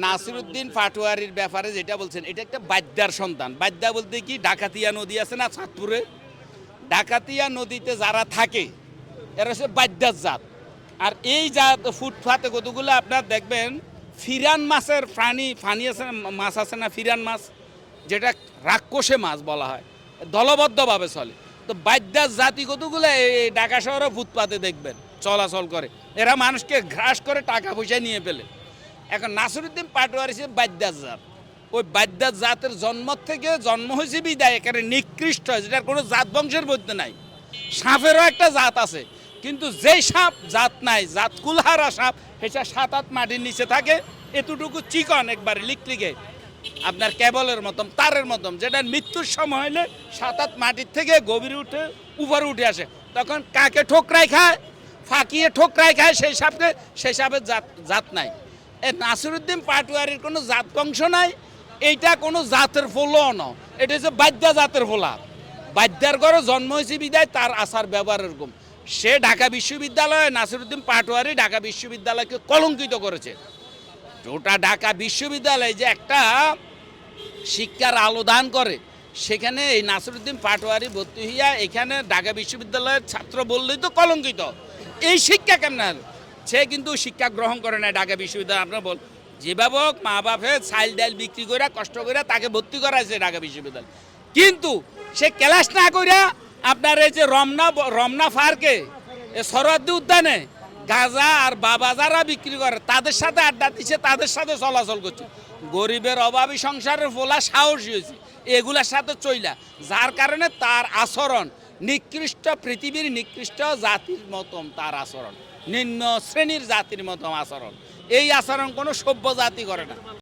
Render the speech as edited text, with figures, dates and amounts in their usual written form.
নাসিরউদ্দিন পাটোয়ারির ব্যাপারে যেটা বলছেন এটা একটা বাদ্যার সন্তান। বাদ্যা বলতে কি, ডাকাতিয়া নদী আছে না চাঁদপুরে, ডাকাতিয়া নদীতে যারা থাকে এরা হচ্ছে বাদ্যার জাত। আর এই জাত ফুটপাতে কতগুলো আপনার দেখবেন ফিরান মাছের ফানি আছে, মাছ আছে না ফিরান মাছ, যেটা রাক্ষসে মাছ বলা হয়, দলবদ্ধভাবে চলে। তো বাদ্যার জাতি কতগুলো এই ঢাকা শহরে ফুটপাতে দেখবেন চলাচল করে, এরা মানুষকে ঘ্রাস করে টাকা পয়সা নিয়ে ফেলে। এখন নাসিরউদ্দিন পাটোয়ারি সে বাদ্যার জাত, ওই বাদ্যার জাতের জন্ম হয়েছে বিদায় একেবারে নিকৃষ্ট, যেটার কোনো জাত বংশের মধ্যে নাই। সাপেরও একটা জাত আছে, কিন্তু যেই সাপ জাত নাই, জাত কুলহারা সাপ, সেটা 7-8 মাটির নিচে থাকে, এতটুকু চিকন একবারে লিকলিকে আপনার কেবলের মতন, তারের মতন, যেটা মৃত্যুর সময় হলে 7-8 মাটির থেকে গভীরে উঠে উপরে উঠে আসে, তখন কাকে ঠোকরাই খায়, ফাঁকিয়ে ঠোকরাই খায়, সেই সাপের জাত নাই। এ নাসিরউদ্দিন পাটোয়ারির কোনো জাত বংশ নাই, এইটা কোনো জাতের ফলও ন, এটা হচ্ছে বাদ্যা জাতের ফলা। বাদ্যার ঘরে জন্ম হয়েছে বিদায় তার আচার ব্যবহার এরকম। সে ঢাকা বিশ্ববিদ্যালয়ে, নাসিরউদ্দিন পাটোয়ারি ঢাকা বিশ্ববিদ্যালয়কে কলঙ্কিত করেছে। ওটা ঢাকা বিশ্ববিদ্যালয়ে যে একটা শিক্ষার আলো দান করে, সেখানে এই নাসিরউদ্দিন পাটোয়ারি ভর্তি হইয়া এখানে ঢাকা বিশ্ববিদ্যালয়ের ছাত্র বললেই তো কলঙ্কিত। এই শিক্ষা কেমন হল? সে কিন্তু শিক্ষা গ্রহণ করে না ঢাকা বিশ্ববিদ্যালয়। আপনার বল, যেভাবে হোক মা বাপে চাইল ডাইল বিক্রি করে কষ্ট করে তাকে ভর্তি করাইছে ঢাকা বিশ্ববিদ্যালয়, কিন্তু সে ক্লাস না করে আপনার এই যে রমনা পার্কে, সরোয়ার্দী উদ্যানে গাঁজা আর বাবা যারা বিক্রি করে তাদের সাথে আড্ডা দিচ্ছে, তাদের সাথে চলাচল করছে। গরিবের অভাবী সংসারের ফোলা সাহসী হয়েছে এগুলার সাথে চইলা, যার কারণে তার আচরণ নিকৃষ্ট, পৃথিবীর নিকৃষ্ট জাতির মতন তার আচরণ, নিম্ন শ্রেণীর জাতির মতন আচরণ। এই আচরণ কোনো সভ্য জাতি করে না।